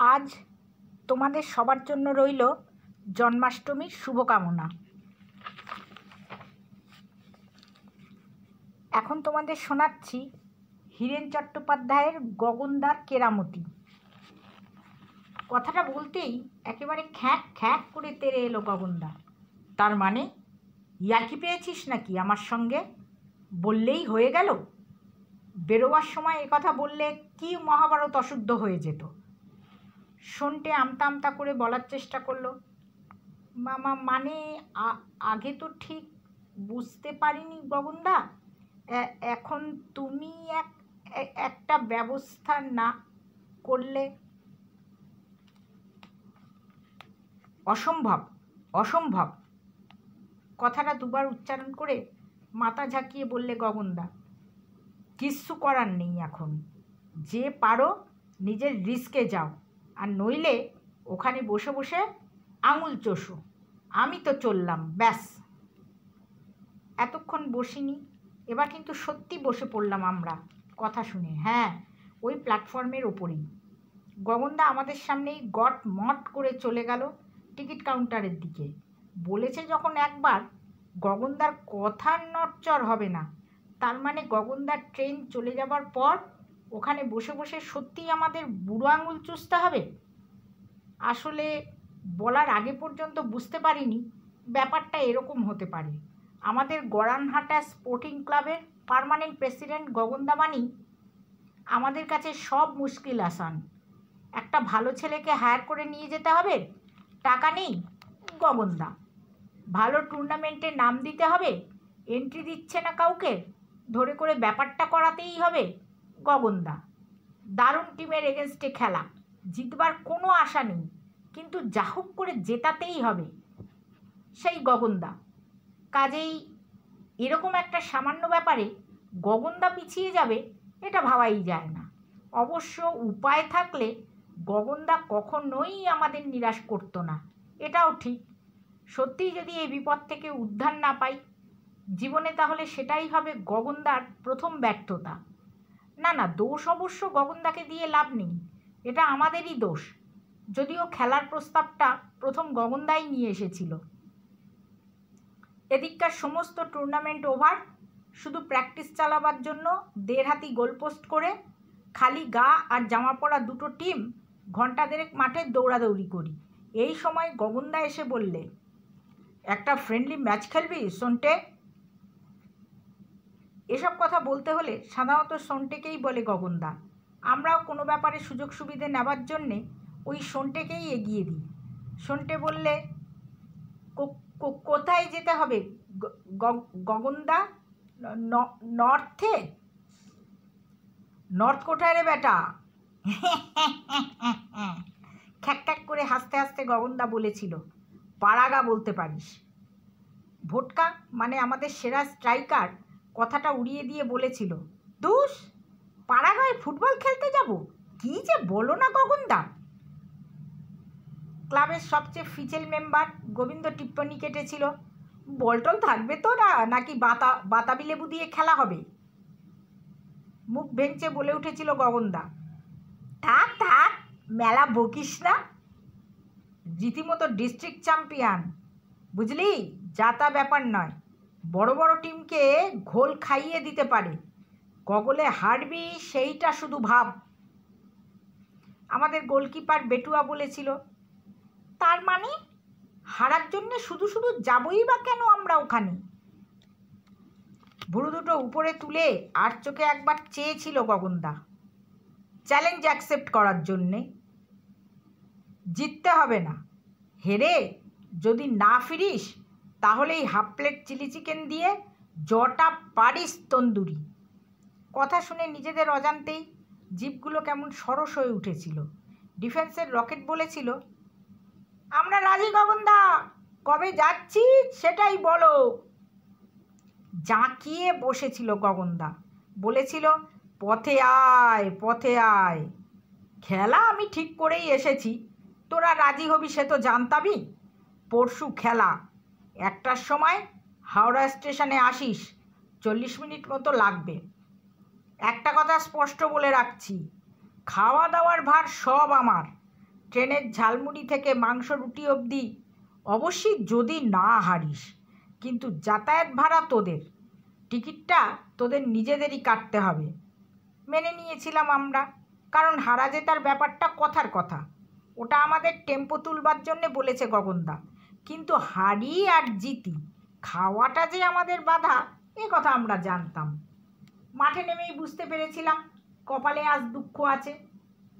আজ তোমাদের সবার জন্য রইল জন্মাষ্টমীর শুভকামনা। এখন তোমাদের শোনাচ্ছি হীরেন চট্টোপাধ্যায়ের গগনদার কেরামতি। কথাটা বলতেই একেবারে খ্যাঁক খ্যাঁক করে তেড়ে এলো গগনদা। তার মানে ইয়ার্কি পেয়েছিস নাকি আমার সঙ্গে? বললেই হয়ে গেল? বেরোবার সময় কথা বললে কি মহাভারত অশুদ্ধ হয়ে যেত। শোনটে আমতা আমতা করে বলার চেষ্টা করলো, মামা মানে আগে তো ঠিক বুঝতে পারিনি গগনদা, এখন তুমি একটা ব্যবস্থা না করলে। অসম্ভব অসম্ভব কথাটা দুবার উচ্চারণ করে মাথা ঝাঁকিয়ে বললে গগনদা, কিচ্ছু করার নেই এখন। যে পারো নিজের রিস্কে যাও, আর নইলে ওখানে বসে বসে আঙুল চষো। আমি তো চললাম, ব্যাস। এতক্ষণ বসিনি, এবার কিন্তু সত্যি বসে পড়লাম আমরা কথা শুনে। হ্যাঁ, ওই প্ল্যাটফর্মের ওপরেই। গগনদা আমাদের সামনেই গট মট করে চলে গেল টিকিট কাউন্টারের দিকে। বলেছে যখন একবার, গগনদার কথার নড়চড় হবে না। তার মানে গগনদার ট্রেন চলে যাবার পর ওখানে বসে বসে সত্যিই আমাদের বুড়ো আঙুল চুষতে হবে। আসলে বলার আগে পর্যন্ত বুঝতে পারিনি ব্যাপারটা এরকম হতে পারে। আমাদের গড়ানহাটা স্পোর্টিং ক্লাবের পার্মানেন্ট প্রেসিডেন্ট গগনদা মানি আমাদের কাছে সব মুশকিল আসান। একটা ভালো ছেলেকে হায়ার করে নিয়ে যেতে হবে, টাকা নেই গগনদা। ভালো টুর্নামেন্টে নাম দিতে হবে, এন্ট্রি দিচ্ছে না কাউকে, ধরে করে ব্যাপারটা করাতেই হবে গগনদা। দারুণ টিমের এগেনস্টে খেলা, জিতবার কোনো আশা নেই, কিন্তু যা হোক করে জেতাতেই হবে সেই গগনদা। কাজেই এরকম একটা সামান্য ব্যাপারে গগনদা পিছিয়ে যাবে এটা ভাবাই যায় না। অবশ্য উপায় থাকলে গগনদা কখনোই আমাদের নিরাশ করতো না, এটাও ঠিক। সত্যিই যদি এই বিপদ থেকে উদ্ধার না পাই জীবনে, তাহলে সেটাই হবে গগনদার প্রথম ব্যর্থতা। না না, দোষ অবশ্য গগনদাকে দিয়ে লাভ নেই, এটা আমাদেরই দোষ। যদিও খেলার প্রস্তাবটা প্রথম গগনদাই নিয়ে এসেছিল। এদিককার সমস্ত টুর্নামেন্ট ওভার, শুধু প্র্যাকটিস চালাবার জন্য 1.5 হাতি গোলপোস্ট করে খালি গা আর জামা পরা দুটো টিম ঘন্টা দেড়েক মাঠে দৌড়াদৌড়ি করি। এই সময় গগনদা এসে বললে, একটা ফ্রেন্ডলি ম্যাচ খেলবি সন্টে? এসব কথা বলতে হলে সাধারণত সন্টেকেই বলে গগনদা। আমরাও কোনো ব্যাপারে সুযোগ সুবিধে নেবার জন্যে ওই সন্টেকেই এগিয়ে দিই। সন্টে বললে, কোথায় যেতে হবে গগনদা? নর্থে? নর্থ কোথায় রে বেটা? খ্যাক খ্যাক করে হাসতে হাসতে গগনদা বলেছিল, পাড়াগা বলতে পারিস। ভোটকা মানে আমাদের সেরা স্ট্রাইকার কথাটা উড়িয়ে দিয়ে বলেছিল, দুস, পাড়াগায় ফুটবল খেলতে যাব? কি যে বলো না গগনদা। ক্লাবের সবচেয়ে ফিচেল মেম্বার গোবিন্দ টিপ্পনি কেটেছিল, বলটল থাকবে তো না, নাকি বাতাবি লেবু দিয়ে খেলা হবে? মুখ ভেঙচে বলে উঠেছিল গগনদা, থাক থাক, মেলা বকিস না। রীতিমতো ডিস্ট্রিক্ট চ্যাম্পিয়ন, বুঝলি, যাতা ব্যাপার নয়। বড় বড় টিমকে ঘোল খাইয়ে দিতে পারে, গগলে হারবি সেইটা শুধু ভাব। আমাদের গোলকিপার বেটুয়া বলেছিল, তার মানে হারার জন্যে শুধু শুধু যাবই বা কেন আমরা ওখানে? ভুরু দুটো উপরে তুলে আর চোখে একবার চেয়েছিল গগনদা, চ্যালেঞ্জ অ্যাকসেপ্ট করার জন্যে। জিততে হবে না, হেরে যদি না ফিরিস তাহলেই হাফ প্লেট চিলি চিকেন দিয়ে জটা পারিস তন্দুরি। কথা শুনে নিজেদের অজান্তেই জিভগুলো কেমন সরস হয়ে উঠেছিল। ডিফেন্সের রকেট বলেছিল, আমরা রাজি গগনদা, কবে যাচ্ছি সেটাই বলো। জাঁকিয়ে বসেছিল গগনদা, বলেছিল, পথে আয় পথে আয়। খেলা আমি ঠিক করেই এসেছি, তোরা রাজি হবি সে তো জানতামই। পরশু খেলা, 1টার সময় হাওড়া স্টেশনে আসিস, 40 মিনিট মতো লাগবে। একটা কথা স্পষ্ট বলে রাখছি, খাওয়া দাওয়ার ভার সব আমার, ট্রেনের ঝালমুড়ি থেকে মাংস রুটি অবধি, অবশ্যই যদি না হারিস, কিন্তু যাতায়াত ভাড়া তোদের, টিকিটটা তোদের নিজেদেরই কাটতে হবে। মেনে নিয়েছিলাম আমরা, কারণ হারা জেতার ব্যাপারটা কথার কথা, ওটা আমাদের টেম্পো তুলবার জন্যে বলেছে গগনদা। কিন্তু হারি আর জিতি, খাওয়াটা যে আমাদের বাধা, এ কথা আমরা জানতাম। মাঠে নেমেই বুঝতে পেরেছিলাম কপালে আজ দুঃখ আছে।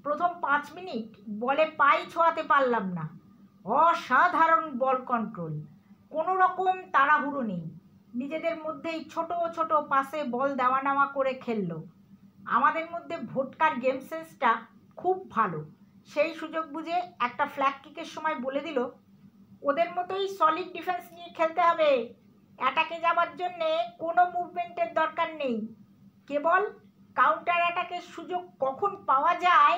প্রথম 5 মিনিট বলে পাই ছোঁয়াতে পারলাম না। অসাধারণ বল কন্ট্রোল, কোনো রকম তাড়াহুড়ো নেই, নিজেদের মধ্যেই ছোট ছোট পাসে বল দেওয়া নেওয়া করে খেললো। আমাদের মধ্যে ভোটকার গেম সেন্সটা খুব ভালো। সেই সুযোগ বুঝে একটা ফ্ল্যাগ কিকের সময় বলে দিল, ওদের মতোই সলিড ডিফেন্স নিয়ে খেলতে হবে, অ্যাটাকে যাবার জন্যে কোনো মুভমেন্টের দরকার নেই, কেবল কাউন্টার অ্যাটাকের সুযোগ কখন পাওয়া যায়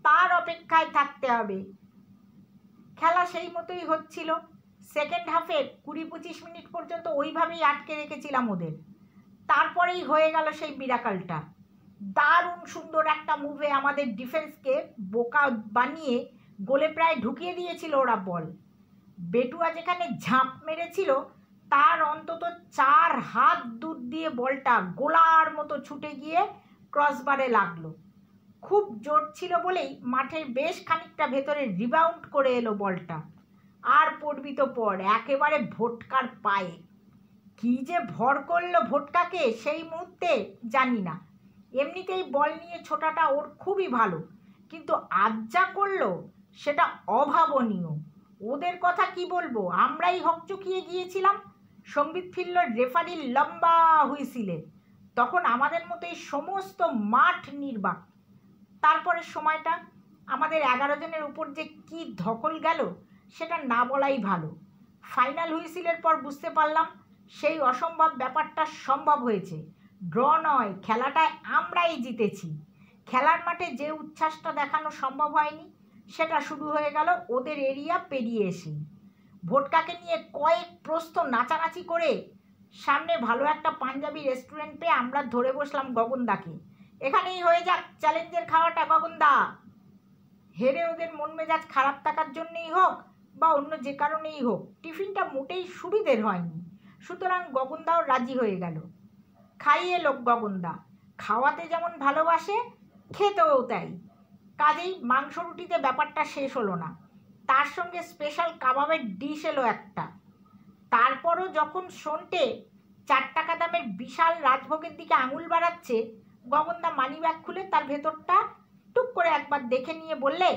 তার অপেক্ষায় থাকতে হবে। খেলা সেই মতোই হচ্ছিল। সেকেন্ড হাফের 20-25 মিনিট পর্যন্ত ওইভাবেই আটকে রেখেছিলাম ওদের। তারপরেই হয়ে গেল সেই মিরাকলটা। দারুণ সুন্দর একটা মুভে আমাদের ডিফেন্সকে বোকা বানিয়ে গোলে প্রায় ঢুকিয়ে দিয়েছিল ওরা বল। বেটুয়া যেখানে ঝাঁপ মেরেছিল তার অন্তত 4 হাত দূর দিয়ে বলটা গোলার মতো ছুটে গিয়ে ক্রসবারে লাগলো। খুব জোর ছিল বলেই মাঠের বেশ খানিকটা ভেতরে রিবাউন্ড করে এলো বলটা। আর পড়বি তো পড় একেবারে ভোটকার পায়ে। কী যে ভর করলো ভোটকাকে সেই মুহূর্তে জানি না। এমনিতেই বল নিয়ে ছোটাটা ওর খুবই ভালো, কিন্তু আজ যা করলো সেটা অভাবনীয়। ওদের কথা কি বলবো, আমরাই হকচকিয়ে গিয়েছিলাম। সঙ্গীত ফিরল রেফারির লম্বা হুইসিলে। তখন আমাদের মতোই সমস্ত মাঠ নির্বাক। তারপরের সময়টা আমাদের 11 জনের উপর যে কি ধকল গেল সেটা না বলাই ভালো। ফাইনাল হুইসিলের পর বুঝতে পারলাম সেই অসম্ভব ব্যাপারটা সম্ভব হয়েছে। ড্র নয়, খেলাটায় আমরাই জিতেছি। খেলার মাঠে যে উচ্ছ্বাসটা দেখানো সম্ভব হয়নি সেটা শুরু হয়ে গেল ওদের এরিয়া পেরিয়ে এসে। ভোটকাকে নিয়ে কয়েক প্রস্থ নাচানাচি করে সামনে ভালো একটা পাঞ্জাবি রেস্টুরেন্ট পেয়ে আমরা ধরে বসলাম গগনদাকে। এখানেই হয়ে যাক চ্যালেঞ্জের খাওয়াটা গগনদা। হেরে ওদের মন মেজাজ খারাপ থাকার জন্যেই হোক বা অন্য যে কারণেই হোক, টিফিনটা মোটেই সুবিধের হয়নি। সুতরাং গগনদাও রাজি হয়ে গেল। খাইয়ে লোক গগনদা, খাওয়াতে যেমন ভালোবাসে খেতেও তাই। কাজেই মাংস রুটিতে ব্যাপারটা শেষ হলো না, তার সঙ্গে স্পেশাল কাবাবের ডিশ এলো একটা। তারপরও যখন শোনটে 4 টাকা দামের বিশাল রাজভোগের দিকে আঙুল বাড়াচ্ছে, গগনদা মানিব্যাগ খুলে তার ভেতরটা টুক করে একবার দেখে নিয়ে বললে,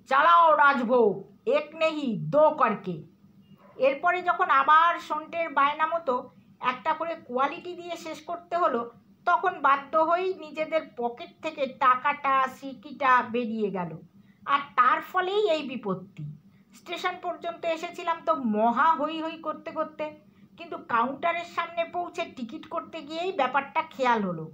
চালাও রাজভোগ, এক নেহি দো করকে। এরপরে যখন আবার শোনটের বায়না মতো একটা করে কোয়ালিটি দিয়ে শেষ করতে হলো, তখন বাধ্য হয়েই নিজেদের পকেট থেকে টাকাটা সিকিটা বেরিয়ে গেল। আর তার ফলেই এই বিপত্তি। স্টেশন পর্যন্ত এসেছিলাম তো মহা হই হই করতে করতে, কিন্তু কাউন্টারের সামনে পৌঁছে টিকিট করতে গিয়েই ব্যাপারটা খেয়াল হলো,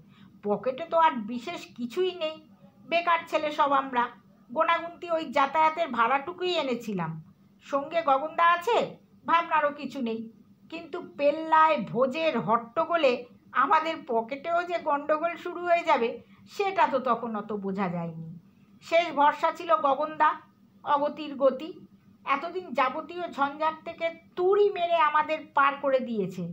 পকেটে তো আর বিশেষ কিছুই নেই। বেকার ছেলে সব আমরা, গোনাগুনতি ওই যাতায়াতের ভাড়াটুকুই এনেছিলাম। সঙ্গে গগনদা আছে, ভাবনারও কিছু নেই। কিন্তু পেল্লায় ভোজের হট্টগোলে আমাদের পকেটেও যে গন্ডগোল শুরু হয়ে যাবে সেটা তো তখন অত বোঝা যায়নি। শেষ ভরসা ছিল গগনদা, অগতির গতি। এতদিন যাবতীয় ঝঞ্ঝাট থেকে তুড়ি মেরে আমাদের পার করে দিয়েছে।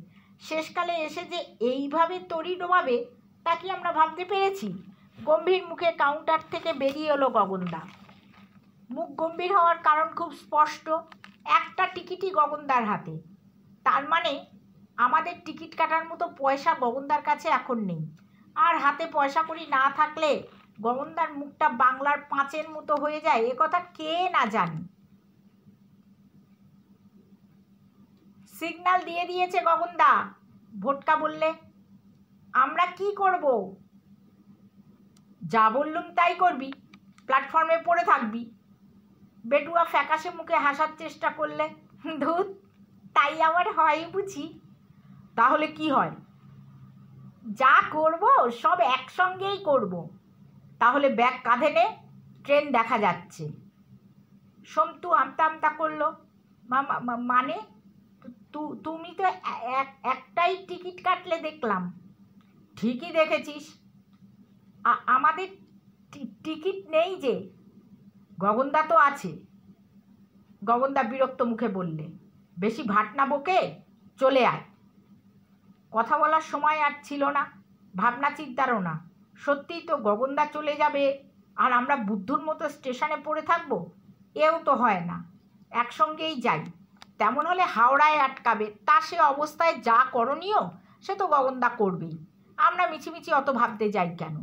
শেষকালে এসে যে এইভাবে তড়ি ডোবাবে তা কি আমরা ভাবতে পেরেছি? গম্ভীর মুখে কাউন্টার থেকে বেরিয়ে এলো গগনদা। মুখ গম্ভীর হওয়ার কারণ খুব স্পষ্ট, একটা টিকিটই গগনদার হাতে। তার মানে আমাদের টিকিট কাটার মতো পয়সা গগনদার কাছে এখন নেই। আর হাতে পয়সা কড়ি না থাকলে গগনদার মুখটা বাংলার 5-এর মতো হয়ে যায়, এ কথা কে না জানে। সিগন্যাল দিয়ে দিয়েছে গগনদা, ভোটকা বললে। আমরা কি করব? যা বললুম তাই করবি, প্ল্যাটফর্মে পড়ে থাকবি। বেটুয়া ফ্যাকাশে মুখে হাসার চেষ্টা করলে। ধুত, তাই আবার হয় বুঝি? তাহলে কি হয়? যা করব সব একসঙ্গেই করব। তাহলে ব্যাগ কাঁধে নে, ট্রেন দেখা যাচ্ছে। সন্তু আমতা আমতা করলো, মানে তুমি তো একটাই টিকিট কাটলে দেখলাম। ঠিকই দেখেছিস, আমাদের টিকিট নেই যে। গগনদা তো আছে। গগনদা বিরক্ত মুখে বললে, বেশি ভাট না বকে চলে আয়। কথা বলার সময় আর ছিল না, ভাবনা চিন্তারও না। সত্যিই তো গগনদা চলে যাবে আর আমরা বুদ্ধুর মতো স্টেশনে পড়ে থাকবো, এও তো হয় না। একসঙ্গেই যাই, তেমন হলে হাওড়ায় আটকাবে, তা সে অবস্থায় যা করণীয় সে তো গগনদা করবেই। আমরা মিছিমিছি অত ভাবতে যাই কেন?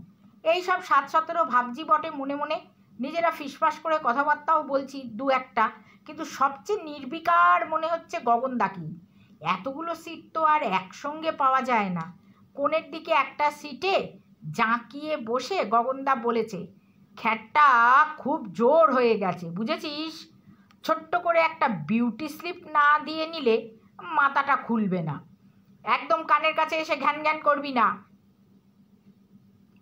এই সব 7-17 ভাবছি বটে মনে মনে, নিজেরা ফিসফাস করে কথাবার্তাও বলছি দু একটা, কিন্তু সবচেয়ে নির্বিকার মনে হচ্ছে গগনদাকেই। এতগুলো সিট তো আর একসঙ্গে পাওয়া যায় না। কোণের দিকে একটা সিটে জাঁকিয়ে বসে গগনদা বলেছে, খ্যাটটা খুব জোর হয়ে গেছে বুঝেছিস, ছোট্ট করে একটা বিউটি স্লিপ না দিয়ে নিলে মাথাটা খুলবে না। একদম কানের কাছে এসে ঘ্যান ঘ্যান করবি না।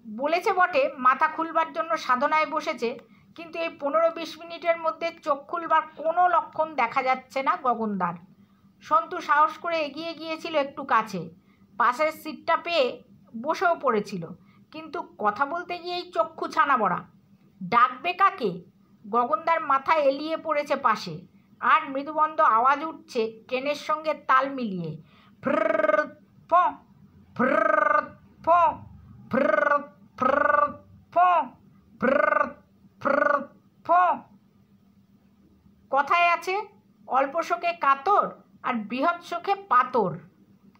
বলেছে বটে, মাথা খুলবার জন্য সাধনায় বসেছে, কিন্তু এই 15-20 মিনিটের মধ্যে চোখ খুলবার কোনো লক্ষণ দেখা যাচ্ছে না গগনদার। সন্তু সাহস করে এগিয়ে গিয়েছিল একটু কাছে, পাশের সিটটা পেয়ে বসেও পড়েছিল, কিন্তু কথা বলতে গিয়েই চক্ষু ছানা বড়া। ডাকবে কাকে? গগনদার মাথা এলিয়ে পড়েছে পাশে, আর মৃদুবন্ধ আওয়াজ উঠছে ট্রেনের সঙ্গে তাল মিলিয়ে, ফ্রর ফ ফ্রর ফ ফ্রর ফ্রর ফ ফ্রর ফ্রর ফ। কথায় আছে, অল্প শোকে কাতর আর বৃহৎ শোকে পাতর।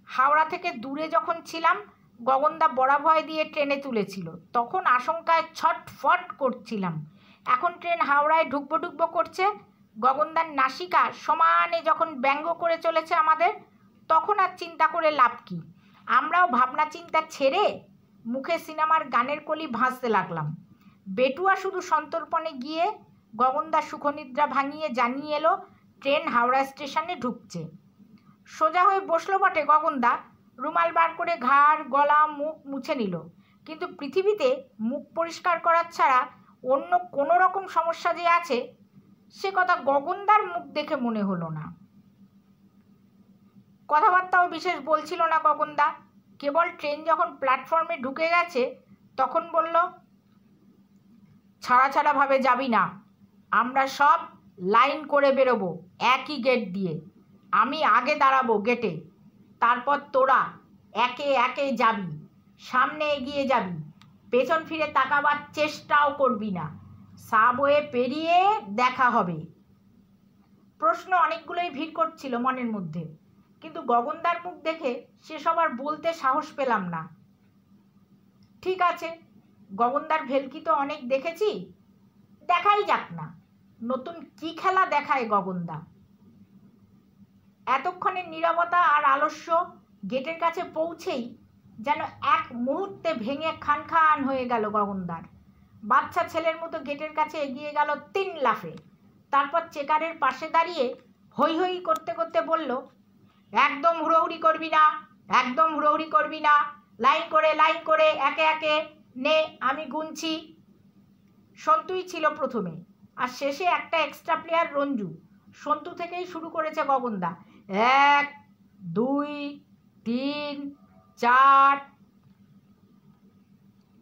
হাওড়া থেকে দূরে যখন ছিলাম গগনদা বড়া ভয় দিয়ে ট্রেনে তুলেছিল, তখন আশঙ্কায় ছটফট করছিলাম। এখন ট্রেন হাওড়ায় ঢুকবো ঢুকবো করছে, গগনদার নাসিকা সমানে যখন ব্যঙ্গ করে চলেছে আমাদের, তখন আর চিন্তা করে লাভ কী? আমরাও ভাবনা চিন্তা ছেড়ে মুখে সিনেমার গানের কলি ভাসতে লাগলাম। বেটুয়া শুধু সন্তর্পণে গিয়ে গগনদার সুখনিদ্রা ভাঙিয়ে জানিয়ে এলো ট্রেন হাওড়া স্টেশনে ঢুকছে। সোজা হয়ে বসলো বটে গগনদা, রুমাল বার করে ঘাড় গলা মুখ মুছে নিল, কিন্তু পৃথিবীতে মুখ পরিষ্কার করার ছাড়া অন্য কোনো রকম সমস্যা যে আছে সে কথা গগনদার মুখ দেখে মনে হলো না। কথাবার্তাও বিশেষ বলছিল না গগনদা, কেবল ট্রেন যখন প্ল্যাটফর্মে ঢুকে গেছে তখন বলল, ছাড়া ছাড়াভাবে যাবি না, আমরা সব লাইন করে বেরোবো একই গেট দিয়ে। আমি আগে দাঁড়াবো গেটে, তারপর তোরা একে একে যাবি, সামনে এগিয়ে যাবি, পেছন ফিরে তাকাবার চেষ্টাও করবি না, সাবওয়ে পেরিয়ে দেখা হবে। প্রশ্ন অনেকগুলোই ভিড় করছিল মনের মধ্যে, কিন্তু গগনদার মুখ দেখে সেসব আর বলতে সাহস পেলাম না। ঠিক আছে, গগনদার ভেলকি তো অনেক দেখেছি, দেখাই যাক না, নতুন কি খেলা দেখায় গগনদা। এতক্ষণের নীরবতা আর আলস্য গেটের কাছে পৌঁছেই যেন এক মুহূর্তে ভেঙে খান খান হয়ে গেল গগনদার। বাচ্চা ছেলের মতো গেটের কাছে এগিয়ে গেল 3 লাফে, তারপর চেকারের পাশে দাঁড়িয়ে হৈ হৈ করতে করতে বলল, একদম হুড়োহুড়ি করবি না, একদম হুড়োহুড়ি করবি না, লাইন করে একে একে নে, আমি গুনছি। সন্তুই ছিল প্রথমে, আর শেষে একটা এক্সট্রা প্লেয়ার রঞ্জু। সন্তু থেকেই শুরু করেছে গগনদা, 1 2 3 4।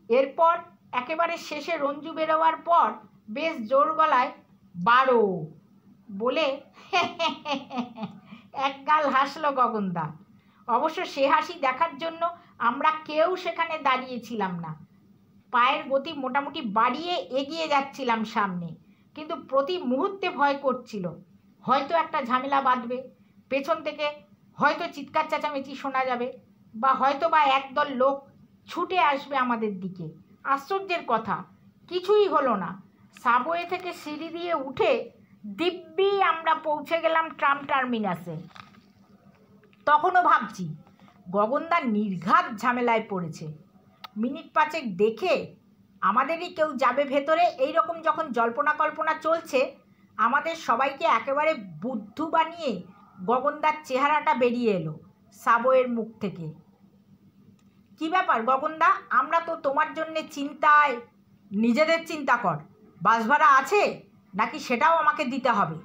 এরপর একেবারে শেষে রঞ্জু বেরোবার পর বেশ জোর গলায় 12 বলে একগাল হাসলো গগনদা। অবশ্য সে হাসি দেখার জন্য আমরা কেউ সেখানে দাঁড়িয়েছিলাম না। পায়ের গতি মোটামুটি বাড়িয়ে এগিয়ে যাচ্ছিলাম সামনে, কিন্তু প্রতি মুহূর্তে ভয় করছিল হয়তো একটা ঝামেলা বাঁধবে, পেছন থেকে হয়তো চিৎকার চেঁচামেচি শোনা যাবে, বা হয়তো বা একদল লোক ছুটে আসবে আমাদের দিকে। আশ্চর্যের কথা, কিছুই হলো না। সাবওয়ে থেকে সিঁড়ি দিয়ে উঠে দিব্যি আমরা পৌঁছে গেলাম ট্রাম টার্মিনাসে। তখনও ভাবছি গগনদা নির্ঘাত ঝামেলায় পড়েছে। মিনিট 5 দেখে আমাদেরই কেউ যাবে ভেতরে, এইরকম যখন জল্পনা কল্পনা চলছে, আমাদের সবাইকে একেবারে বুদ্ধু বানিয়ে গগনদার চেহারাটা বেরিয়ে এলো সাবওয়ের মুখ থেকে। কি ব্যাপার গগনদা, আমরা তো তোমার জন্যে চিন্তায়। নিজেদের চিন্তা কর, বাস ভাড়া আছে নাকি সেটাও আমাকে দিতে হবে।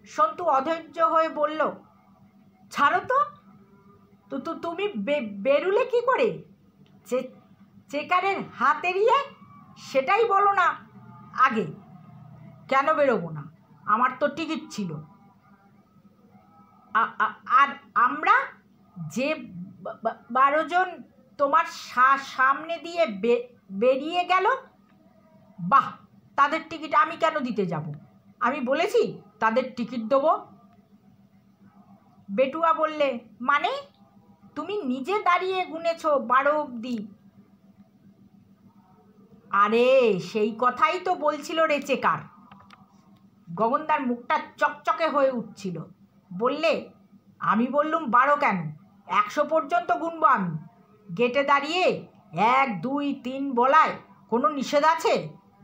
সন্তু অধৈর্য হয়ে বলল, ছাড়ো তো, তুমি বেরুলে কি করে? চেকারের হাত এড়িয়ে? সেটাই বলো না আগে। কেন বেরোবো না? আমার তো টিকিট ছিল। আর আমরা যে 12 জন তোমার সামনে দিয়ে বেরিয়ে গেল, বাহ, তাদের টিকিট আমি কেন দিতে যাব? আমি বলেছি তাদের টিকিট দেবো? বেটুয়া বললে, মানে তুমি নিজে দাঁড়িয়ে গুনেছো 12 অবধি। আরে সেই কথাই তো বলছিল রেচেকার। গগনদার মুখটা চকচকে হয়ে উঠছিল। বললে, আমি বললুম 12 কেন, 100 পর্যন্ত গুনবো আমি। গেটে দাঁড়িয়ে 1, 2, 3 বলায় কোনো নিষেধ আছে?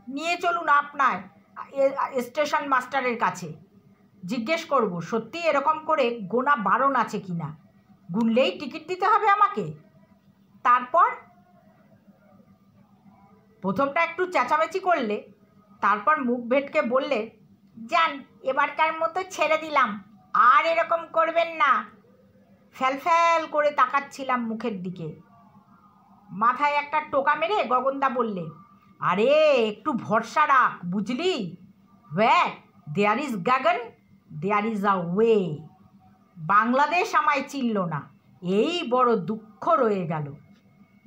নিয়ে চলুন আপনার স্টেশন মাস্টারের কাছে, জিজ্ঞেস করব সত্যি এরকম করে গোনা বারণ আছে কি না। গুনলেই টিকিট দিতে হবে আমাকে? তারপর প্রথমটা একটু চেঁচামেচি করলে, তারপর মুখ ভেটকে বললে, যান, এবারকার মতো ছেড়ে দিলাম, আর এরকম করবেন না। ফ্যাল করে তাকাচ্ছিলাম মুখের দিকে। মাথায় একটা টোকা মেরে গগনদা বললে, আরে একটু ভরসা রাখ, বুঝলি? Way there is Gagan, there is a way. Bangladesh আমায় চিনল না, এই বড় দুঃখ রয়ে গেল।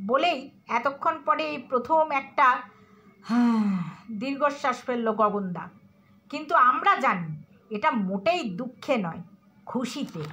বলেই এতক্ষণ পরে এই প্রথম একটা দীর্ঘশ্বাস ফেলল গগনদা। কিন্তু আমরা জানি এটা মোটেই দুঃখে নয়, খুশিতে।